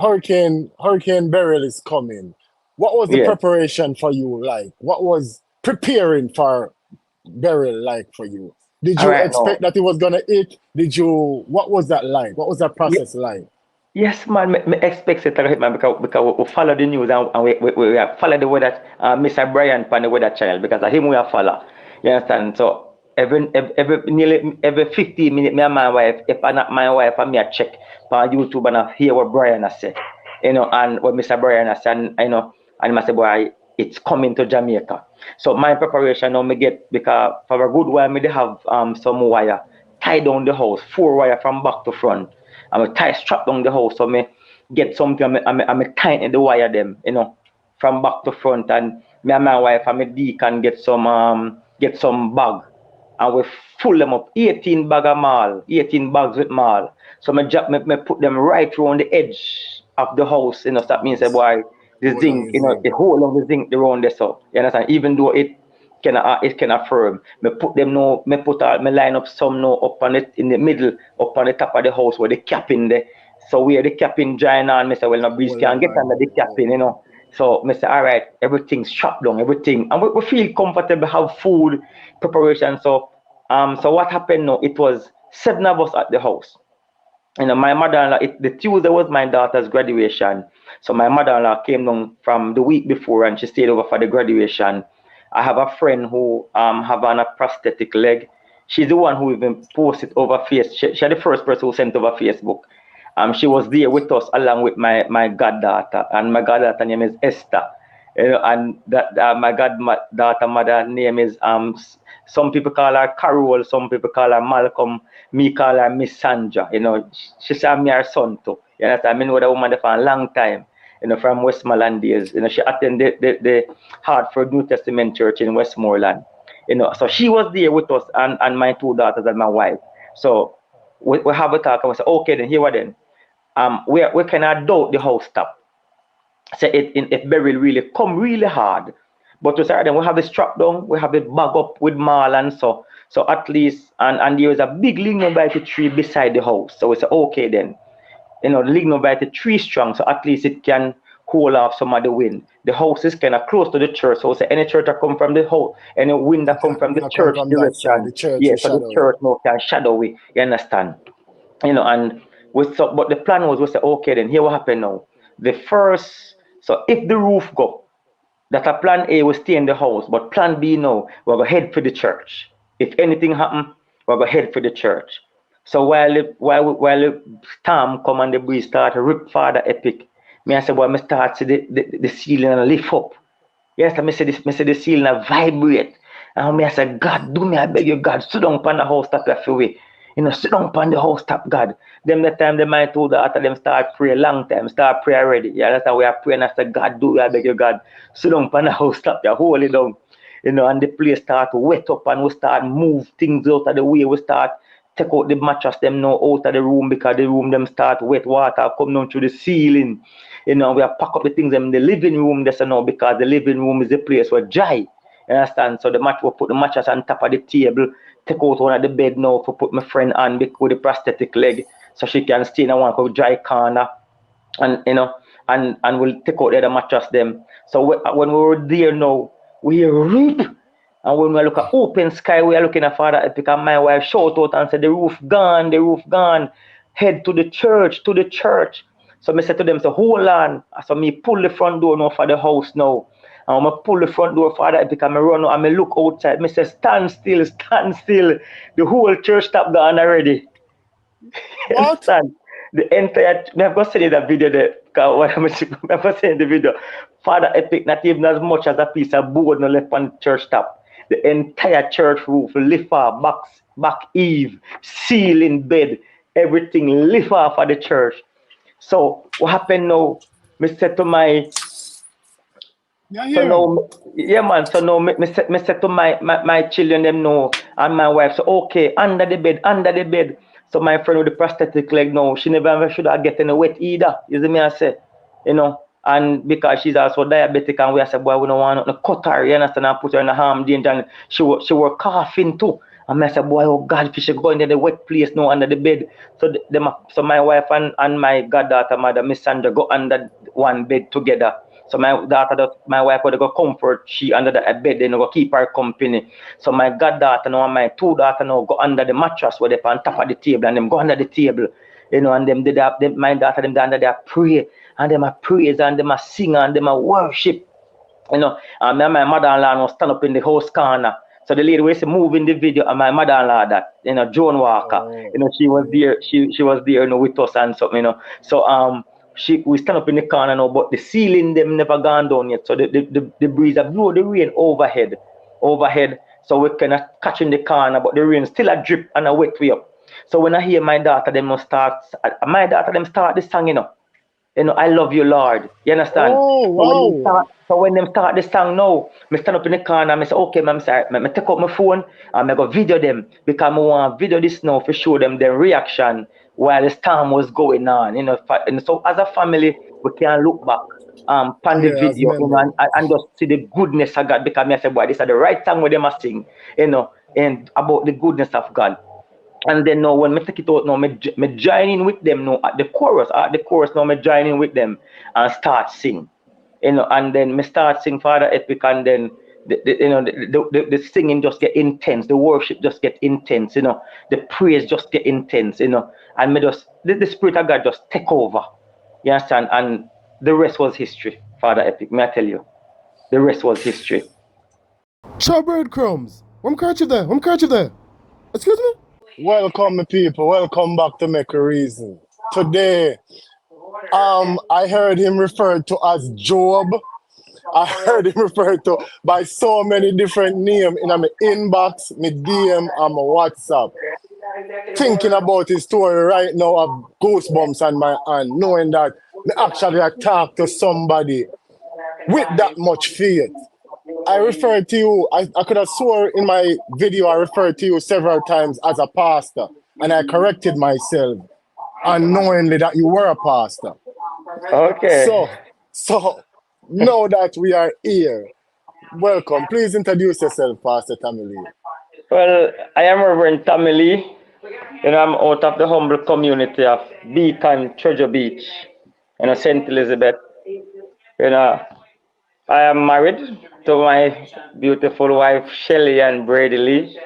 Hurricane Beryl is coming. What was the Yeah. preparation for you like? What was preparing for Beryl like for you? Did All you right, no. expect that it was gonna hit? Did you? What was that like? What was that Yeah, process like? yes, man. Me expect it to hit, man, because we follow the news, and we follow the way that Mr. Brian pan the weather channel, because of him we are follow. You understand? So every nearly every 15 minutes, me and my wife, if I not my wife, and me I check on YouTube and I hear what Brian has said, and what Mr. Brian has said, and, and I say, boy, it's coming to Jamaica. So my preparation now me get, because for a good while me they have some wire tie down the house, 4 wire from back to front. I'm a tie strap down the house, so me get something, I'm a tighten the wire them, from back to front, and me and my wife and my deacon get some bag, and we full them up, 18 bag of mall, 18 bags with mall. So me put them right around the edge of the house, so that means that, Yes. boy, the Hold on, zinc, is it? the whole of the zinc around there, so you understand, even though it can firm. Me put them no, me put me line up some no up on it in the middle, up on the top of the house where the cap in there. So where the cap in join on, me say, well, no breeze Hold can get on. under the cap in. So me say, all right, everything's shut down, everything, and we feel comfortable, have food preparation. So what happened now? It was 7 of us at the house. My mother-in-law, the Tuesday was my daughter's graduation. So my mother-in-law came down from the week before, and she stayed over for the graduation. I have a friend who have on a prosthetic leg. She's the one who even posted over Facebook. She the first person who sent over Facebook. She was there with us along with my goddaughter, and my goddaughter name is Esther. And that my goddaughter mother name is some people call her Carol, some people call her Malcolm, me call her Miss Sandra. She said me her son too. You understand? I mean, with a woman there for a long time. From Westmoreland days. She attended the Hartford New Testament Church in Westmoreland. So she was there with us, and my two daughters and my wife. So we have a talk, and we say, okay, then here we then. We cannot doubt the house top. Say if Beryl really come really hard. But to say then we have it strapped down, we have it bag up with mall, and so at least, and there is a big lignobite tree beside the house. So we say, okay then. The lignobite tree strong, so at least it can hold off some of the wind. The house is kind of close to the church, so say any church that come from the house, any wind that come from the Gonna come church from that side. direction, The church yeah, will so the shadow it. church now can shadow it. You understand? And but the plan was, we say, okay, then here what happen now. The first, so if the roof go, that a plan A will stay in the house, but plan B now, we're gonna head for the church. If anything happen, we're gonna head for the church. So while the storm come and the breeze start to rip Father Epic, me I say, boy, me start see the ceiling and lift up. Yes, me say the ceiling a vibrate. And me I say, God, do me, I beg you, God, sit down upon the house top of your way. Sit down upon the house top, God. Them the time they might told after them start pray a long time, start pray already. Yeah, that's how we are praying. I say, God, do me, I beg you, God, sit down upon the house top, you hold it down. And the place start to wet up, and we start move things out of the way. We start take out the mattress them now out of the room, because the room them start wet water come down through the ceiling. We have pack up the things them in the living room there now, because the living room is the place where dry. You understand? So we put the mattress on top of the table, take out one of the bed now for put my friend on with the prosthetic leg, so she can stay in one dry corner, and and we'll take out the other mattress them. So when we were there now, we rip. And when we look at open sky, we are looking at Father Epic, and my wife shout out and said, the roof gone, the roof gone. Head to the church, to the church. So I said to them, so hold on. So me pull the front door now for the house now. And when I pull the front door, Father Epic, and I run out and I look outside. I say, stand still, stand still. The whole church stop gone already. You What? understand? The entire, I've got seen that video there. What I've got seen the video. Father Epic, not even as much as a piece of board no left on the church top. The entire church roof lift off, back eave, ceiling, bed, everything lift off of the church. So what happened now? Me said to my Yeah, so hear him. now, yeah, man. So now, me said to my children, them know, and my wife, so okay, under the bed, under the bed. So my friend with the prosthetic leg, no, she never ever should have gotten wet either. You see me, I say, and because she's also diabetic, and we I said, boy, we don't want to cut her, you understand, and put her in a harm danger, and she were coughing too. And I said, boy, oh God, fish go into the wet place now under the bed. So so my wife and my goddaughter mother, Miss Sandra, go under one bed together. So my wife would go comfort she under the bed, then go keep her company. So my goddaughter now and my two daughter now go under the mattress where they on top of the table and them go under the table. And them did that, my daughter them under there pray and them a praise and them a sing and them a worship. And me and my mother-in-law now stand up in the house corner. So the lady was moving the video, and my mother-in-law that, Joan Walker, Oh, she was yeah. there, she was there, with us and something, So we stand up in the corner now, but the ceiling them never gone down yet. So the breeze that blow the rain overhead. So we kind of catch in the corner, but the rain still a drip and a wet way up. So when I hear my daughter them must start, start the song, I love you, Lord. You understand? Oh, wow. So when them start the song now, me stand up in the corner and I say, okay, ma'am, sorry. Me take out my phone and I go video them because I want to video this now for show them their reaction while the storm was going on. And so as a family, we can look back on the Yeah, as video, memory. and just see the goodness of God because me I say, boy, this is the right song where they must sing, and about the goodness of God. And then now when me take it out now, me join in with them now at the chorus now me join in with them and start sing. And then me start sing Father Epic and then the singing just get intense, the worship just get intense, the praise just get intense, and me just the Spirit of God just take over. You understand? And the rest was history, Father Epic. May I tell you? The rest was history. Show breadcrumbs. What catch you there? What catch you there? Excuse me? Welcome, my people. Welcome back to Make a Reason. Today, I heard him referred to as Job. I heard him referred to by so many different names in my inbox, my DM, and my WhatsApp. Thinking about his story right now of goosebumps on my hand, knowing that I actually talked to somebody with that much faith. I referred to you, I could have swore in my video I referred to you several times as a pastor, and I corrected myself unknowingly that you were a pastor. Okay. So, so now that we are here, welcome. Please introduce yourself, Pastor Tamili. Well, I am Reverend Tammy Lee. I'm out of the humble community of Beacon, Treasure Beach, St. Elizabeth. You know, I am married to my beautiful wife, Shelley and Brady Lee,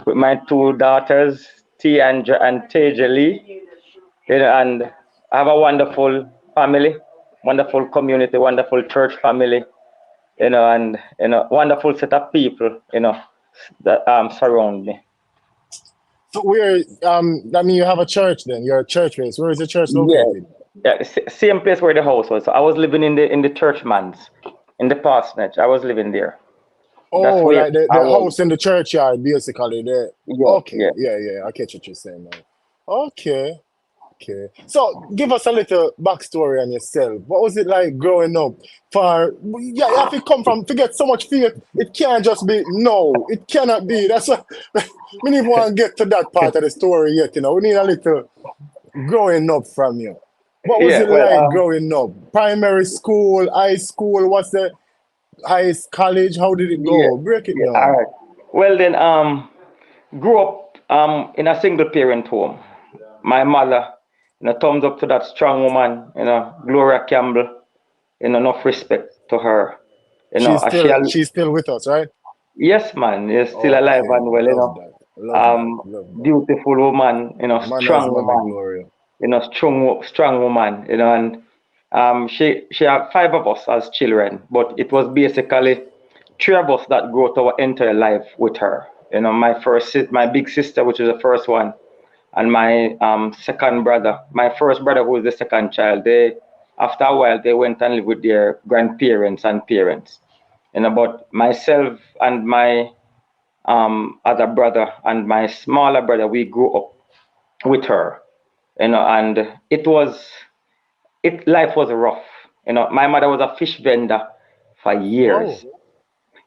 with my two daughters, T and Taja Lee. And I have a wonderful family, wonderful community, wonderful church family, and wonderful set of people, that surround me. So I mean you have a church then. You're a church base. Where is the church Yeah, located? yeah, same place where the house was. So I was living in the church man's, in the parsonage. I was living there. That's Oh, where like the, I the was. house in the churchyard, basically. Yeah, Okay, yeah, yeah. I catch what you're saying now. Okay. Okay. So give us a little backstory on yourself. What was it like growing up? Yeah, you have to come from to get so much faith. It can't just be no. It cannot be. That's what we need want to get to that part of the story yet, We need a little growing up from you. What was yeah. it Well, like growing up? Primary school, high school, what's the highest college? How did it yeah, go? Break it yeah. All down. right. Well, then, grew up in a single parent home. My mother, thumbs up to that strong woman, Gloria Campbell. Enough respect to her. As she, She's still with us, right? yes, man, is still alive Okay. and well. Love that. Love that. Um, Love that. beautiful woman. Manners, Strong Mommy woman. Gloria. Strong woman. And she had five of us as children, but it was basically three of us that grew our entire life with her. My big sister, which is the first one, and my second brother, my first brother, who was the second child. They, after a while, they went and lived with their grandparents and parents. But myself and my other brother and my smaller brother, we grew up with her. And life was rough. My mother was a fish vendor for years.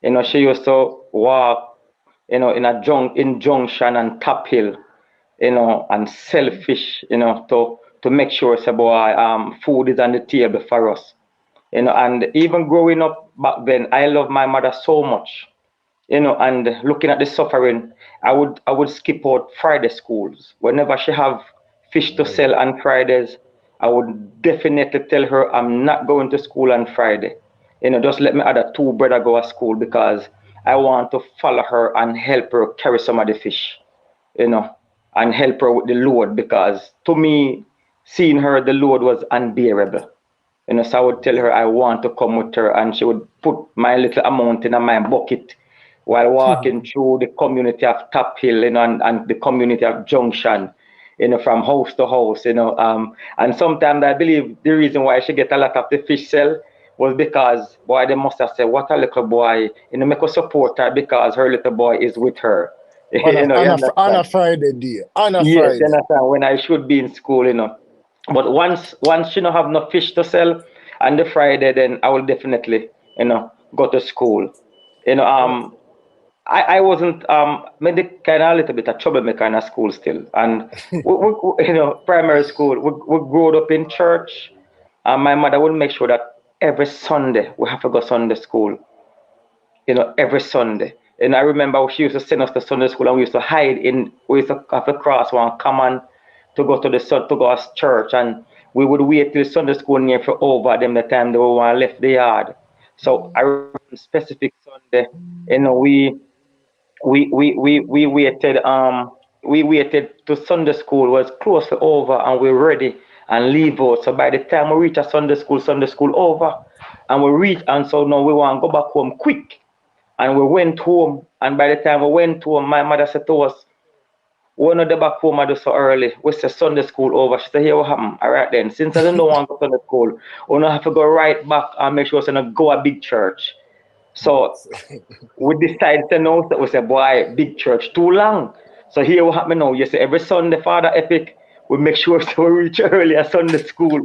Oh, She used to walk, in Junction and Top Hill, and sell fish, to make sure, say, boy, food is on the table for us. And even growing up back then, I love my mother so much. And looking at the suffering, I would skip out Friday schools. Whenever she have fish to sell on Fridays, I would definitely tell her I'm not going to school on Friday. Just let me other two brother go to school because I want to follow her and help her carry some of the fish, you know, and help her with the load because to me, seeing her the load was unbearable. So I would tell her I want to come with her, and she would put my little amount in my bucket while walking through the community of Top Hill, and the community of Junction, from house to house, and sometimes I believe the reason why she get a lot of the fish sell was because boy they must have said what a little boy, make us support her because her little boy is with her. You On a understand? Friday day. On a Yes, you Friday. understand when I should be in school. But once have no fish to sell on the Friday, then I will definitely, go to school. You know, Oh, um I wasn't maybe kind of a little bit of troublemaker in a school still. And primary school, we grew up in church, and my mother would make sure that every Sunday we have to go Sunday school, every Sunday. And I remember she used to send us to Sunday school, and we used to have to cross one common to go to to go to church, and we would wait till Sunday school near for over them the time they were left the yard. So I remember one specific Sunday, we waited to Sunday school was close to over, and we're ready and leave out. So by the time we reach a Sunday school over, and we reach, and so now we want to go back home quick. And we went home, and by the time we went home, my mother said to us, "We're not the back home I do so early. We say Sunday school over." She said, "Here what happened?" All right then. Since I don't know want to go to Sunday school, we don't have to go right back and make sure we not go a big church. So yes. we decided to know that we said, boy, big church too long. So here what happen now, you see every Sunday, Father Epic, we make sure so we reach early at Sunday school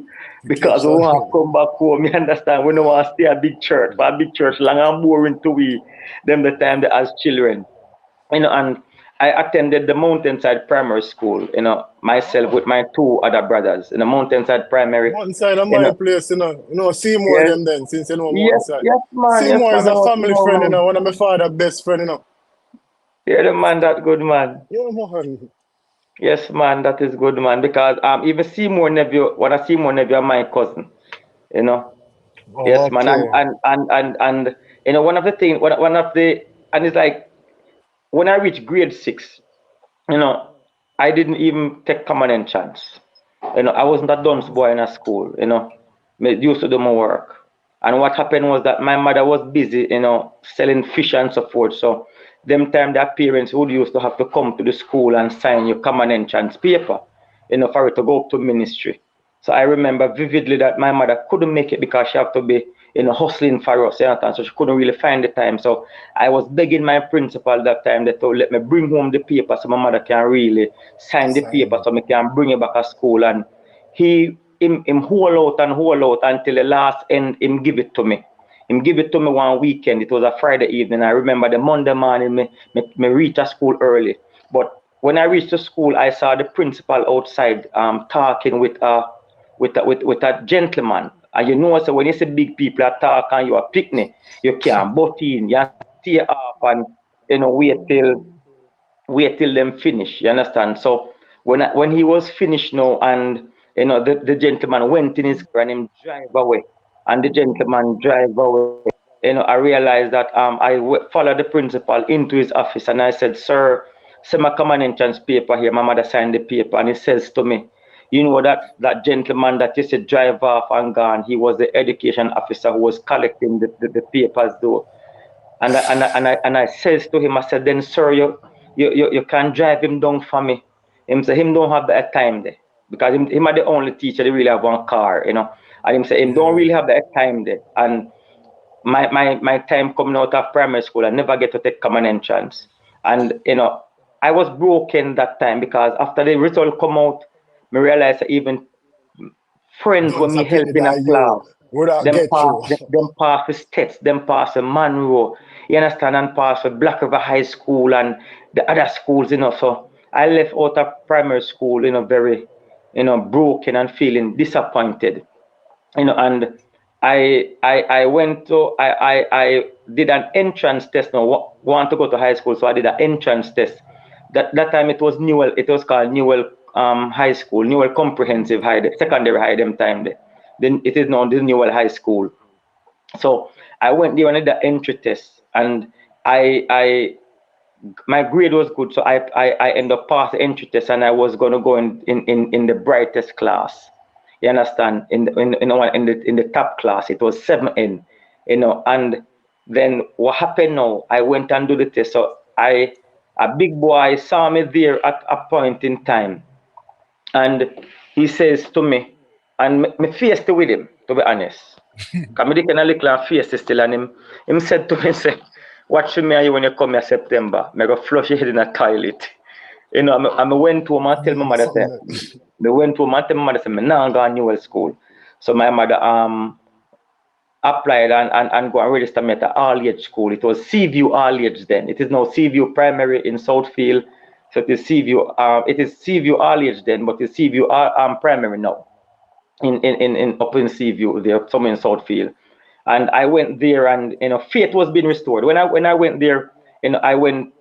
because Catch we that. want to come back home, you understand? We don't want to stay at big church. For a big church long and boring to we them the time that as children. And I attended the Mountainside Primary School, myself with my two other brothers in the Mountainside Primary, One side of you my know. place, Seymour Yes, them then, since one yes, side. yes, man, yes, Seymour is man, I a want to family know, friend, man. one of my father's best friend. You're the man, that good man. Yeah, man. Yes, man, that is good, man. Because even Seymour nephew, one of Seymour nephew, are my cousin. You know. Oh, Yes, man, and okay. and and and and one of the things, one of the, and it's like when I reached grade six, you know, I didn't even take common entrance. I wasn't a dunce boy in a school. Me used to do my work. And what happened was that my mother was busy, selling fish and so forth. So them time their parents would used to have to come to the school and sign your common entrance paper, for it to go up to ministry. So I remember vividly that my mother couldn't make it because she had to be, hustling for us, so she couldn't really find the time. So I was begging my principal that time that to let me bring home the paper so my mother can really sign the Sign paper it. so me can bring it back to school. And him hold out until the last end him give it to me. Him give it to me one weekend. It was a Friday evening. I remember the Monday morning me reach a school early. But when I reached the school, I saw the principal outside talking with a gentleman. And so when you see big people are talk and you are picnic, you can't butt in, you stay off and wait till them finish. You understand? So when he was finished now, and the gentleman went in his car and him drive away, and the gentleman drive away. I realized that followed the principal into his office, and I said, "Sir, send my common entrance paper here." My mother signed the paper, and he says to me, that gentleman that you said drive off and gone, he was the education officer who was collecting the papers though. And I says to him, I said, "Then sir, you can drive him down for me." Him say him don't have that time there. Because him are the only teacher that really have one car. And him say him don't Yeah. really have that time there. And my time coming out of primary school, I never get to take common entrance. And I was broken that time because after the result come out, me realize that even friends Don't when me pick help the in a that class, you would not them get pass through. them pass the States, them pass the Monroe, you understand, and pass the Black River High School and the other schools. So I left out of primary school, very, broken and feeling disappointed. And I went to I did an entrance test. Now want to go to high school, so I did an entrance test. That time it was Newell. It was called Newell High School, Newell Comprehensive High, secondary high them time there. Then it is now the Newell High School. So I went there and did the entry test, and I my grade was good, so I ended up passing the entry test, and I was gonna go in the brightest class. You understand? In the top class, it was 7N, and then what happened now? I went and do the test. So a big boy saw me there at a point in time, and he says to me, and me faced with him, to be honest. Cause me kind of little and face still, and him said to me, say, watch me and you when you come here September. Me go flush your head in a toilet. I went home and tell my Yeah, mother, say, something like me went home and tell my mother, say, me now go to Newell school. So my mother applied and go and register me at the all age school. It was Seaview all age then. It is now Seaview Primary in Southfield. So it is Seaview all age then, but it's Seaview Primary now in up in Seaview there, somewhere in Southfield. And I went there, and faith was being restored. When I went there, I went,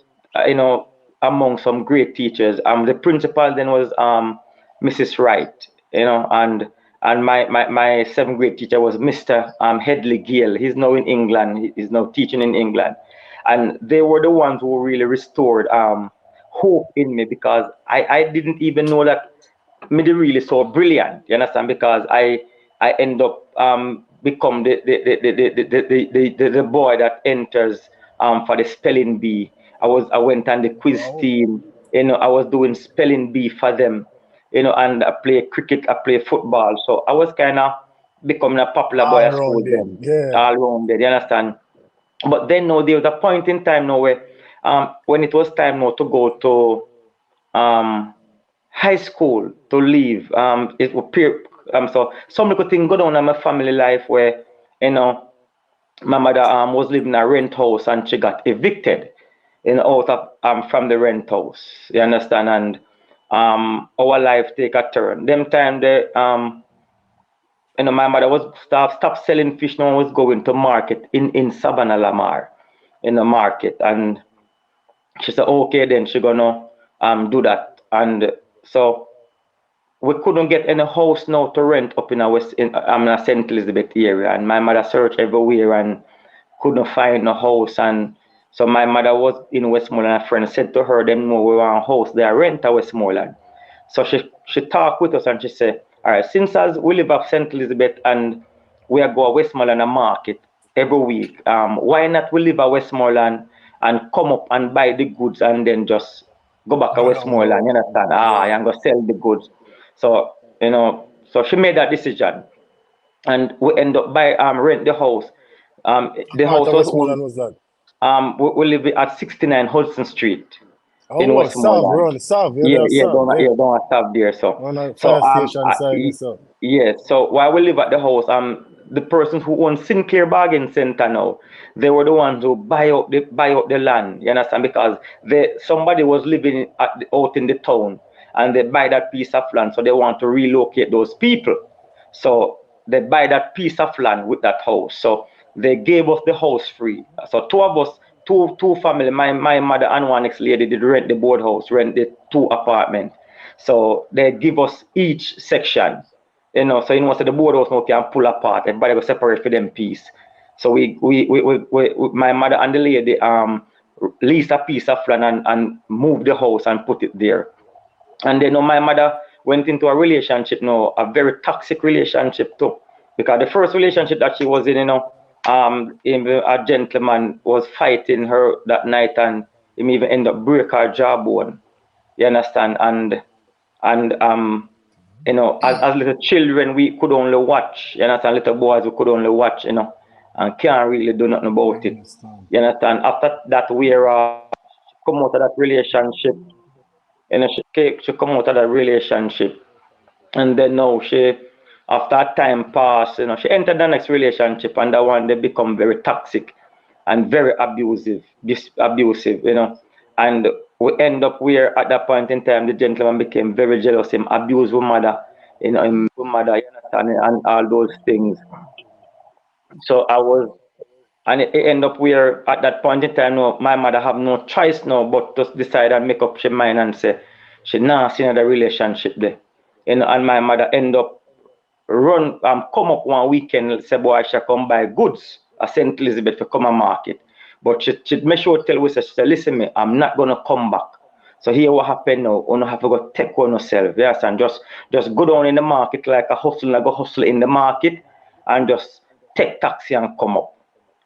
you know, among some great teachers. The principal then was Mrs. Wright, and my seventh grade teacher was Mr. Headley Gale. He's now in England. He's now teaching in England, and they were the ones who really restored hope in me, because I didn't even know that me the really so brilliant. You understand? Because I end up become the boy that enters for the spelling bee. I went on the quiz wow, team. I was doing spelling bee for them. And I play cricket, I play football. So I was kind of becoming a popular boy all at school around it. then, Yeah, all around there. You understand? But then no, there was a point in time now where when it was time now to go to um high school to leave. It would peer so some little thing go down in my family life where you know my mother was living in a rent house, and she got evicted out of from the rent house. You understand? And our life take a turn. Them time the my mother was stop selling fish. No one was going to market in Savannah Lamar in the market, and she said okay, then she gonna do that. And so we couldn't get any house now to rent up in a St. Elizabeth area, and my mother searched everywhere and couldn't find no house. And so my mother was in Westmoreland. A friend said to her, "Them know we want a house. They are rent at Westmoreland." So she talked with us, and she said, "All right, since as we live at St. Elizabeth and we are go to Westmoreland and market every week, why not we live at Westmoreland and come up and buy the goods and then just go back to go down the Westmoreland, you road. understand? Yeah, And go sell the goods." So so she made that decision, and we end up by rent the house. what The part house of was owned. Westmoreland was that? We live at 69 Hudson Street in Oh, Sav, Westmoreland. run Sav, yeah, Yeah, there's Sav, yeah. don't stop there. So, On a so fire station side and stuff. yeah. So while we live at the house, the person who owns Sinclair Bargain Center now, they were the ones who buy out the land. You understand? Because somebody was living out in the town, and they buy that piece of land, so they want to relocate those people. So they buy that piece of land with that house. So they gave us the house free. So two of us, two family, my mother and one ex lady did rent the board house, rent the two apartments. So they give us each section. So so the board house now can pull apart. Everybody go separate for them piece. So my mother and the lady leased a piece of land and moved the house and put it there. And then my mother went into a relationship now, a very toxic relationship too. Because the first relationship that she was in, a gentleman was fighting her that night, and him even end up break her jawbone. You understand? And as little children we could only watch, you understand, little boys we could only watch, and can't really do nothing I about it. understand. You understand? After that she come out of that relationship, she come out of that relationship, and then now after time pass, she entered the next relationship, and that one they become very toxic and very abusive, and we end up where at that point in time the gentleman became very jealous, him abuse his mother, him mother, you understand, and all those things. So I was, and it ended up where at that point in time, no, my mother have no choice now but to decide and make up she mind and say she not see another relationship there. And my mother end up run come up one weekend say boy she come buy goods at St. Elizabeth for come and market. But she make sure tell us, she say, listen me, I'm not gonna come back. So here what happen now, you have to go take on yourself, yes, and just go down in the market like a hustle, like go hustle in the market and just take taxi and come up.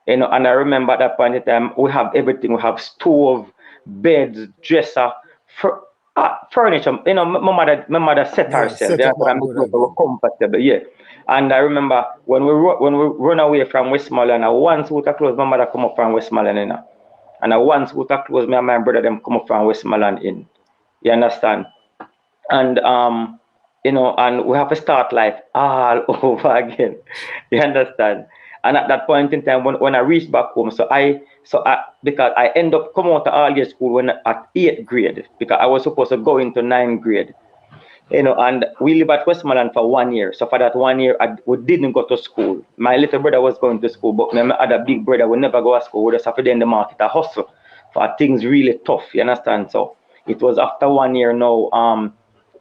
And I remember at that point in time, we have everything. We have stove, beds, dresser, furniture. My mother set Yeah, herself. set Yeah, up so I back make good sure we're again. comfortable. Yeah. And I remember when we run away from Westmoreland, I once with a clothes, my mother come up from Westmoreland, you know. And I once with a clothes, me and my brother them come up from Westmoreland in. You understand? And and we have to start life all over again. You understand? And at that point in time, when I reached back home, because I end up coming out of all year school when at 8th grade, because I was supposed to go into 9th grade, and we live at Westmoreland for 1 year. So for that 1 year, we didn't go to school. My little brother was going to school, but my other big brother would never go to school. We just have to do in the market, a hustle for things really tough. You understand? So it was after 1 year now.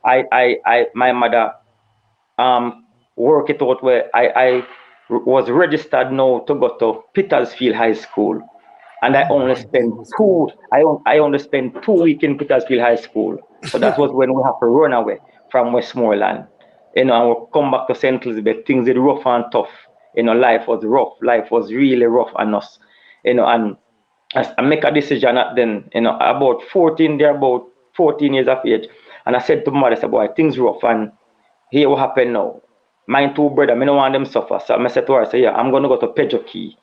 My mother um work it out where I was registered now to go to Petersfield High School, and I Oh only my spent goodness good. I only spent 2 weeks in Petersfield High School. So that was when we have to run away from Westmoreland. And we come back to St. Elizabeth. Things is rough and tough. Life was rough. Life was really rough on us. And I make a decision at then, about 14, they're about 14 years of age. And I said to my mother, I said, boy, things rough. And here what happen now. My two brother, I don't want them suffer. So I said to her, I said, yeah, I'm gonna go to Pejoki,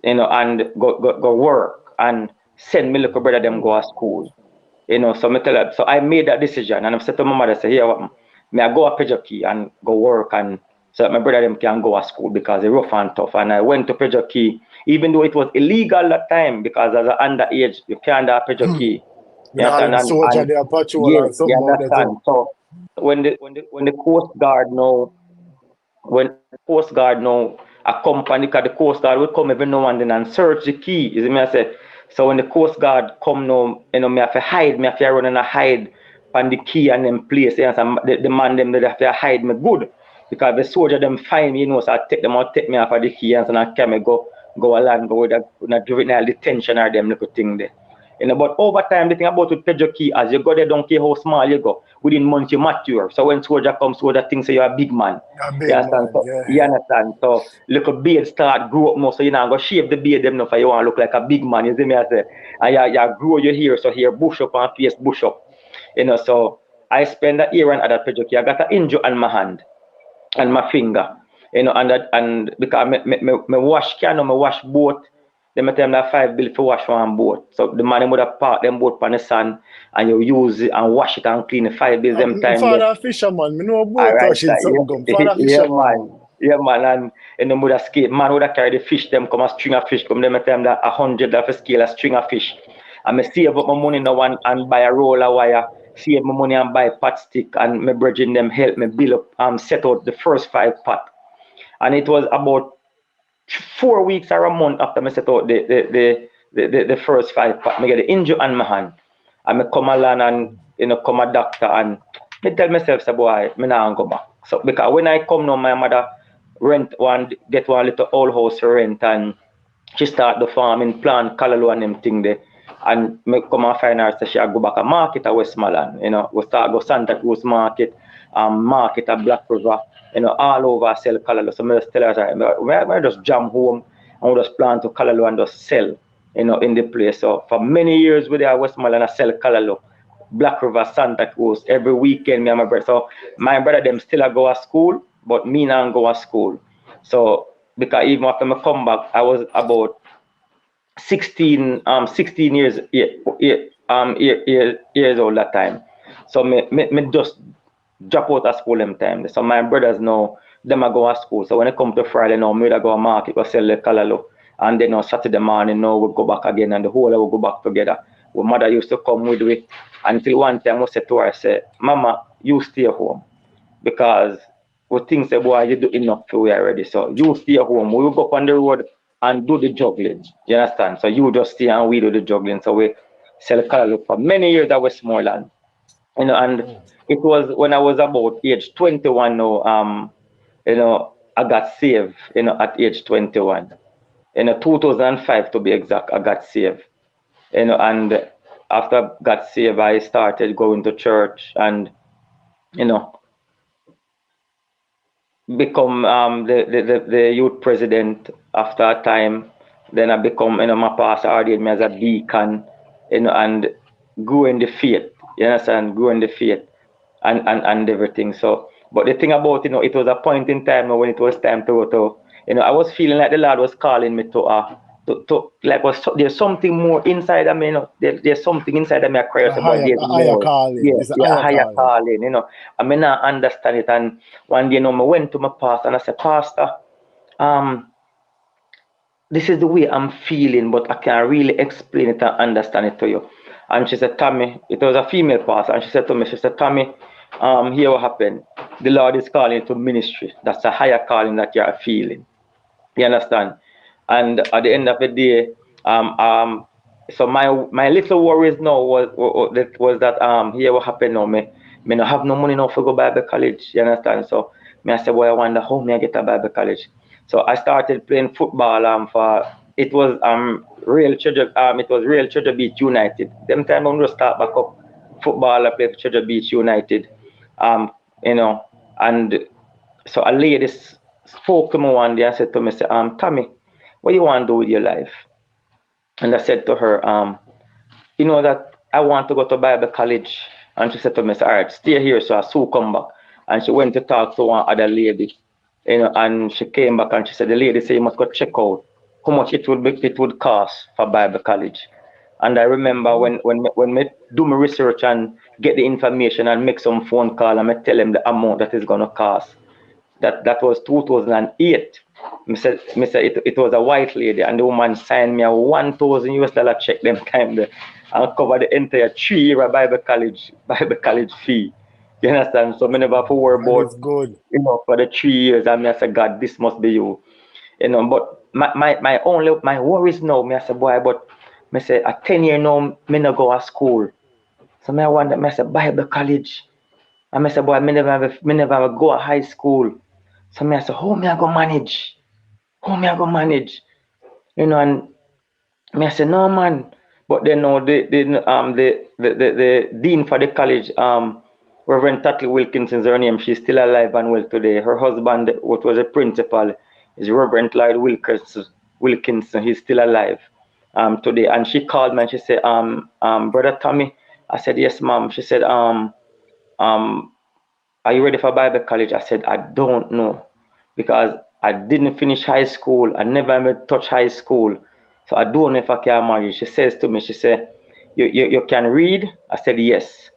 and go work and send me little brother them go to school. So me tell her, so I made that decision and I said to my mother, say, here, may I go to Pejoki and go work and so that my brother them can go to school because it's rough and tough. And I went to Pejoki, even though it was illegal at time because as an underage, you can't have Pejoki. With You all understand? them soldier And there patrol yeah, and you something out there understand. too. So when the Coast Guard know when Coast Guard now a company, because the Coast Guard will come every now and then and search the key. You see me I say? So when the Coast Guard come now, me have to hide, me have to run and hide on the key and them place. You know, the man them they have to hide me good. Because the soldier them find me, so I take them out, take me off of the key and so I can go along, go with a juvenile detention or them little thing there. But over time, the thing about with Pedro Key, as you go there, don't care how small you go. Within months, you mature. So when soldier comes, soldier thinks you're a big man. A You big understand? man, So, you yeah. understand? So little beard start grow up now. So you now go shave the beard them now for you want to look like a big man. You see me? I say, and you grow your hair, so here bush up and face bush up. So I spend a year and at that Pedro Key. I got an injury on my hand and my finger. And because me wash can me wash boat. Them tell me that 5 bill for wash one boat. So the man would have park them boat on the sun and you use it and wash it and clean the 5 bills them time there. Father fisherman, me know All boat right, touching something come. yeah, Father yeah, fisherman, man. man. Yeah, man, and them would have skate. Man would have carry the fish, them come a string of fish, come them at them that 100 of a scale a string of fish. And me save up my money now and buy a roll of wire, save my money and buy pot stick, and my brethren them help me build up set out the first 5 pot. And it was about 4 weeks or a month after I set out the first 5 pot, I get the injury on my hand. And I come along and come a doctor and I tell myself, say, boy, I not go back. So because when I come now, my mother get one little old house to rent and she start the farming, plant callaloo and them thing there. And me come and find her say she go back a market at Westmoreland. We start go Santa Cruz market, market at Black River, all over sell callaloo. So me just tell her, say, me just jam home and we just plant to callaloo and just sell, in the place. So for many years with there Westmoreland I sell callaloo. Black River, Santa Cruz, every weekend me and my brother. So my brother them still a go to school, but me not go to school. So because even after I come back, I was about 16 years years old that time. So me just drop out of school them time. So my brothers know them I go to school. So when it come to Friday now, me I go to market, go sell the callaloo. And then on Saturday morning now we go back again and the whole will go back together. My mother used to come with me until one time I said to her, I said, Mama, you stay home because we think say boy you do enough for we already. So you stay home. We will go up on the road and do the juggling. You understand? So you just stay and we do the juggling. So we sell color look for many years at Westmoreland. And Oh. it was when I was about age 21 now, I got saved, at age 21. 2005 to be exact, I got saved. And after I got saved, I started going to church and, you know, become the youth president after a time. Then I become, my pastor ordained me as a deacon, and grew in the faith. You understand? Grew in the faith and everything. So, but the thing about, it was a point in time when it was time to go to, I was feeling like the Lord was calling me to like, there's something more inside of me, there's something inside of me I cry out about, there's A higher more. calling. Yeah, It's a yeah, a higher higher calling. calling, I may not understand it. And one day, I went to my pastor and I said, Pastor, um, this is the way I'm feeling, but I can't really explain it and understand it to you. And she said, Tommy, it was a female pastor, and she said to me, she said, Tommy, here what happened. The Lord is calling you to ministry. That's a higher calling that you are feeling. You understand? And at the end of the day, um, um, so my little worries now was that here what happened now, me no have no money now for go Bible college. You understand? So me I said, well, I wonder how me I get a Bible college. So I started playing football for it was Real Treasure Beach United. Them time I'm just start back up football. I play for Treasure Beach United. Um, you know, and so a lady spoke to me one day and said to me, say, Tommy, what you want to do with your life? And I said to her, that I want to go to Bible college. And she said to me, all right, stay here. So I soon come back. And she went to talk to one other lady, and she came back and she said, the lady said, you must go check out how much it would cost for Bible college. And I remember Oh. when me do my research and get the information and make some phone call and me tell them the amount that is gonna cost. That was 2008. Me said it was a white lady, and the woman signed me a 1,000 US dollar check them time there and cover the entire 3 year Bible college fee. You understand? So me never have to worry That about, is good. for the 3 years. And me I said, God, this must be you. But my worries now, me I say, boy, but me say a 10 year now, me no go to school. So me I wonder, me I say Bible college. And I said, boy, me never go to high school. So me I say, how me I go manage? How me I go manage? And me I say, no man. But then no, the dean for the college, Reverend Tatley Wilkinson is her name. She's still alive and well today. Her husband, what was a principal, is Reverend Lloyd Wilkinson. He's still alive today. And she called me and she said, Brother Tommy. I said, yes, ma'am. She said, um, are you ready for Bible college? I said, I don't know because I didn't finish high school. I never even touched high school. So I don't know if I can marry. She says to me, she said, you can read? I said, yes.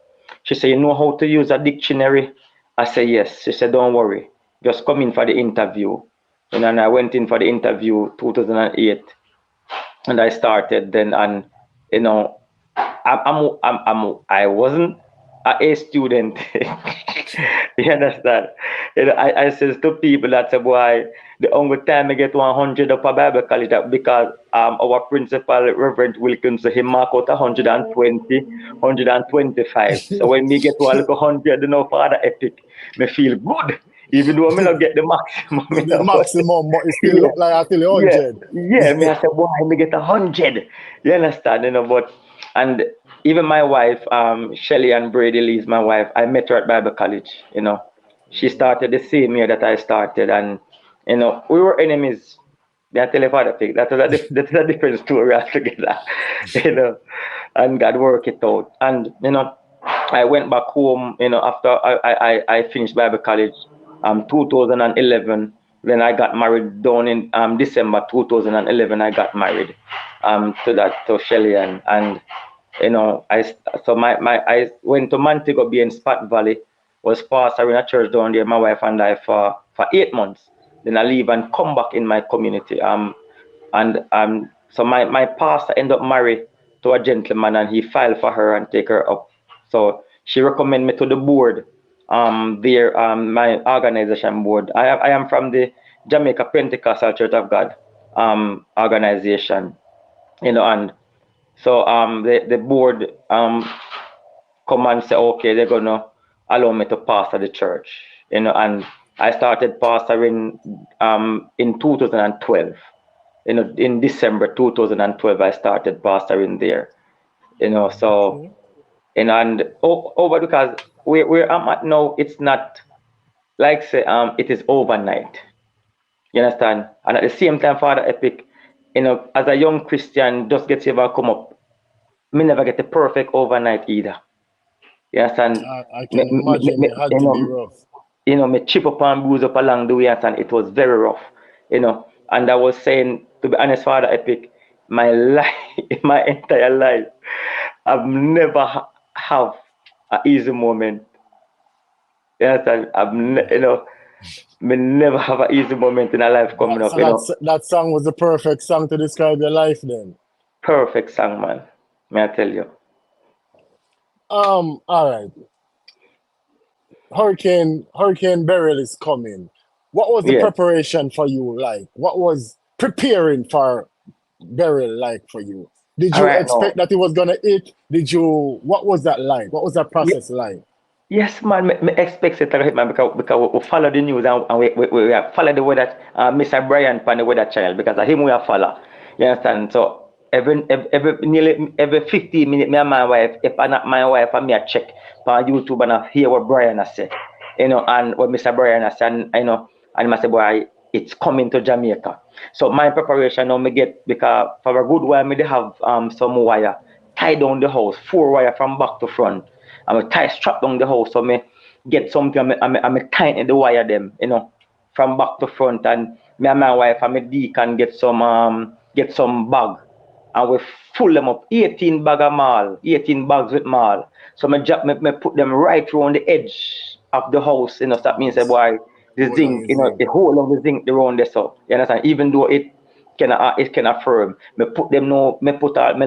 She said, you know how to use a dictionary? I said, yes. She said, don't worry. Just come in for the interview. And I went in for the interview 2008 and I started then. And you know I wasn't a A student. You understand? I says to people that say, boy, the only time I get 100 up a Bible college that because our principal, Reverend Wilkins, he mark out 120, 125. So when me get to a little 100, for the epic, me feel good. Even though I may not get the maximum, The maximum, but it still yeah, look like I still yeah, 100. yeah. Me, I said, boy, me get 100. You understand? But and even my wife, Shelly and Brady Lee is my wife. I met her at Bible College. She started the same year that I started, and we were enemies. May I tell you father thing? That is a different story altogether. you know, and God worked it out. And I went back home. After I finished Bible College, 2011. Then I got married down in December 2011. I got married to Shelly and so I went to Montego Bay in Spat Valley, was pastoring a church down there, my wife and I for 8 months. Then I leave and come back in my community. And so my pastor ended up married to a gentleman and he filed for her and take her up. So she recommended me to the board their my organization board. I am from the Jamaica Pentecostal Church of God organization, and so the board come and say, okay, they're gonna allow me to pastor the church, and I started pastoring in 2012. In December 2012, I started pastoring there. So Okay. and over because where I'm at now, it's not like say it is overnight. You understand? And at the same time, Father Epic, as a young Christian, just get ever come up, me never get a perfect overnight either. You understand? I can imagine it had to be rough. Me chip up and bruise up along the way, and it was very rough. And I was saying, to be honest, Father Epic, my life, my entire life, I've never have an easy moment. You understand? Me never have an easy moment in a life coming up. So that song was the perfect song to describe your life then. Perfect song, man. May I tell you? All right. Hurricane Beryl is coming. What was the Yes. preparation for you like? What was preparing for Beryl like for you? Did All you right now. expect that it was gonna hit? What was that like? What was that Ye- process like? Yes, man. Me expect it to hit, man, because we follow the news, and we have follow the weather, Mr. Brian pan the weather channel, because of him we have follow. You understand? So every nearly every 15 minutes, me and my wife, if I not my wife, and me I check on YouTube and I hear what Brian has said. And what Mr. Brian has said, and I say, boy, it's coming to Jamaica. So my preparation now me get, because for a good while me they have some wire tie down the house, 4 wire from back to front. I me tie strap down the house, so me get something, I me tighten the wire them, from back to front, and me and my wife and my deacon get some bag, and we full them up, 18 bag of mall, 18 bags with mall. So me put them right around the edge of the house, so that means, House. boy, the Hold on zinc, his thing. the whole of the zinc around there, so you understand, even though it can firm. Me put them no, me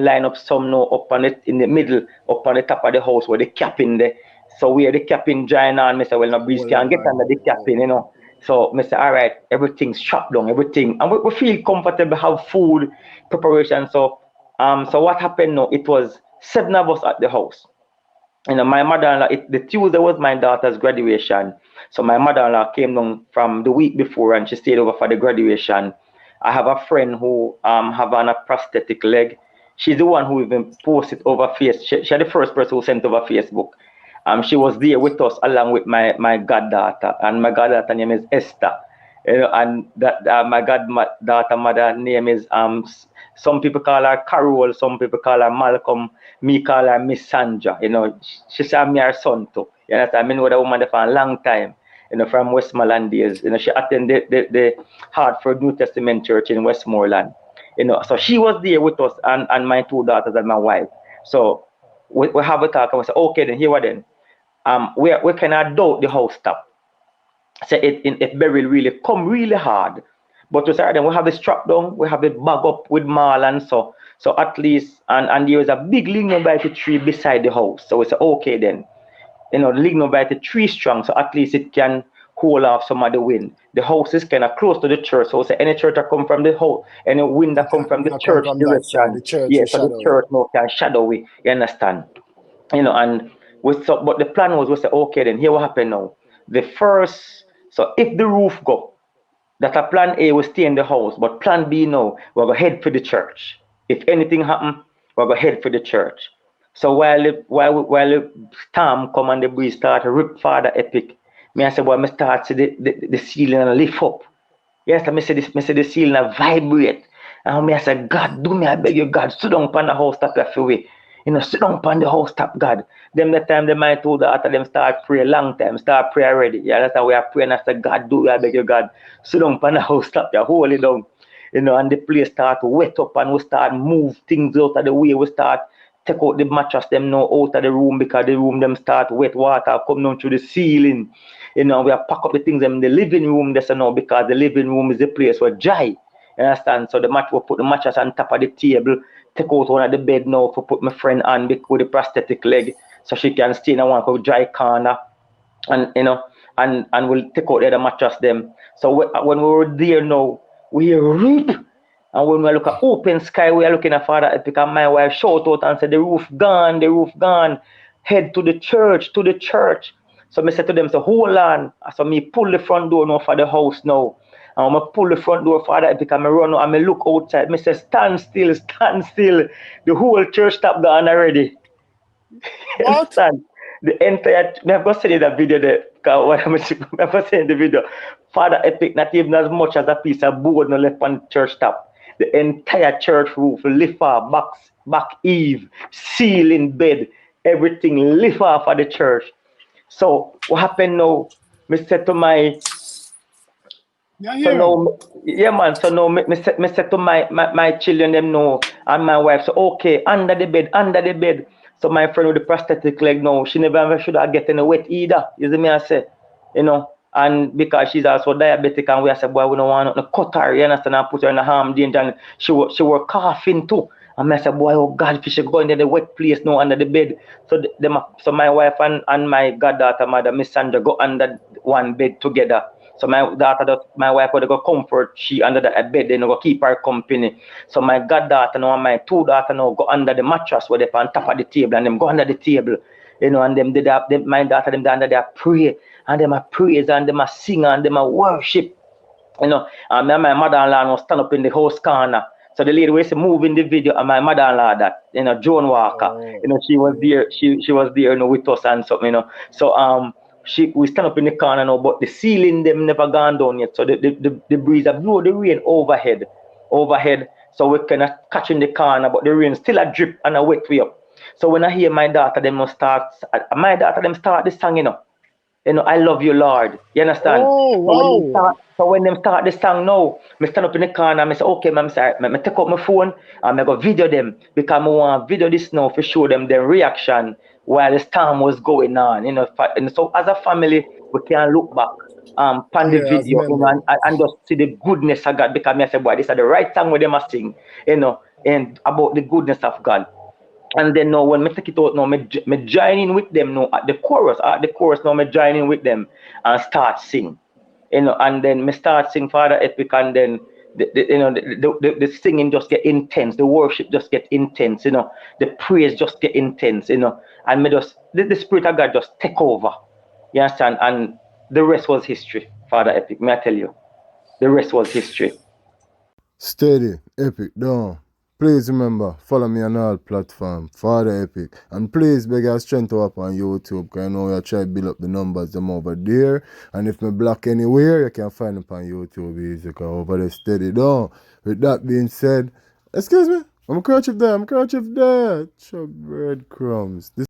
line up some no up on it in the middle, up on the top of the house where the cap in there. So where the cap in drying on, me say, well, no breeze Hold can them get under on. the cap in. So me say, all right, everything's strapped down, everything, and we feel comfortable, have food preparation. So what happened now? It was 7 of us at the house. My mother-in-law, the Tuesday was my daughter's graduation. So my mother-in-law came down from the week before, and she stayed over for the graduation. I have a friend who have on a prosthetic leg. She's the one who even posted over Facebook. She the first person who sent over Facebook. She was there with us along with my goddaughter, and my goddaughter name is Esther. And that my goddaughter mother name is some people call her Carol, some people call her Malcolm, me call her Miss Sandra. She said me her son too. You understand? I know that woman there for a long time. From Westmoreland days. She attended the Hartford New Testament Church in Westmoreland. So she was there with us, and my two daughters and my wife. So we have a talk, and we say, okay, then here we then. We cannot doubt the house top. Say it very really come really hard. But we say, then we have it strapped down, we have it bag up with mall, and so at least, and there is a big lignobiety tree beside the house. So we say, okay then, the lignobiety tree strong, so at least it can hold off some of the wind. The house is kind of close to the church, so say any church that come from the house, any wind that come It from the gonna come church from that side. direction, The church yeah, will so the shadow it. church now can shadow it. You understand? And but the plan was we say, okay, then here what happen now. The first, so if the roof go, that a plan A will stay in the house, but plan B now, we're gonna head for the church. If anything happen, we're gonna head for the church. So while the storm come and the breeze start to rip Father Epic, me I say, boy, me start see the ceiling and lift up. Yes, me say the ceiling a vibrate. And me I say, God, do me, I beg you, God, sit down upon the house top of your way. Sit down upon the house top, God. Them the time they might told after them start pray long time, start pray already. Yeah, that's how we are praying. I say, God, do me, I beg you, God, sit down upon the house top, you hold it down. And the place start to wet up, and we start move things out of the way. We start take out the mattress them now out of the room, because the room them start wet water come down through the ceiling. We have pack up the things in the living room there now, because the living room is the place where dry. You understand? So we put the mattress on top of the table, take out one of the bed now to put my friend on with the prosthetic leg, so she can stay in one dry corner. and and we'll take out the other mattress them. So when we were there now, we rip. And when we look at open sky, we are looking at Father Epic, and my wife shout out and said, the roof gone, the roof gone. Head to the church, to the church. So I said to them, so hold on. So me pull the front door now for the house now. And when I pull the front door, Father Epic, and I run out and I look outside. I say, stand still, stand still. The whole church stop gone already. You What? understand? The entire, I've got seen in that video there. I've got seen in the video. Father Epic, not even as much as a piece of board no left on the church top. The entire church roof lift off, back eave, ceiling, bed, everything lift off of the church. So what happened now? Me said to my You so hear him? now, yeah, man. So now, me say to my children, them know, and my wife, so okay, under the bed, under the bed. So my friend with the prosthetic leg now, she never ever should have gotten a wet either. You see me, I say, and because she's also diabetic, and we I said, boy, we don't want to cut her, you understand, and put her in a harm danger, and she were coughing too. And I said, boy, oh God, if she go into the wet place now under the bed. So so my wife and my goddaughter, mother, Miss Sandra, go under one bed together. So my wife would go comfort she under the bed, then go keep her company. So my goddaughter now and my two daughter now go under the mattress where they on top of the table and them go under the table. And them did that, my daughter them under there pray and them a praise and them a sing and them a worship. And me and my mother-in-law was stand up in the house corner. So the lady was moving the video, and my mother-in-law, that Joan Walker, Oh, she was yeah. there. She was there, with us and something. So we stand up in the corner now, but the ceiling them never gone down yet. So the breeze a blow the rain overhead. So we kind of catch in the corner, but the rain still a drip and a wet way up. So when I hear my daughter them must start, start the song, I love you, Lord. You understand? Oh, wow. So when them start the song now, me stand up in the corner and I say, okay, ma'am, sorry. Me take out my phone and I go video them because I want video this now to show them their reaction while the storm was going on. And so as a family, we can look back on the Yeah, as video, memory. and just see the goodness of God because me I say, boy, this is the right song where they must sing, and about the goodness of God. And then now when me take it out now, me join in with them now at the chorus now, me join in with them and start sing. And then me start sing Father Epic, and then the singing just get intense, the worship just get intense, the praise just get intense, and me just the Spirit of God just take over. You understand? And the rest was history, Father Epic. May I tell you? The rest was history. Steady, Epic, down. Please remember, follow me on all platforms, Father Epic. And please beg your strength to up on YouTube, because I know you try to build up the numbers them over there. And if me block anywhere, you can find them on YouTube easy, because over there steady down. With that being said, excuse me, I'm a kerchief there, Chop breadcrumbs.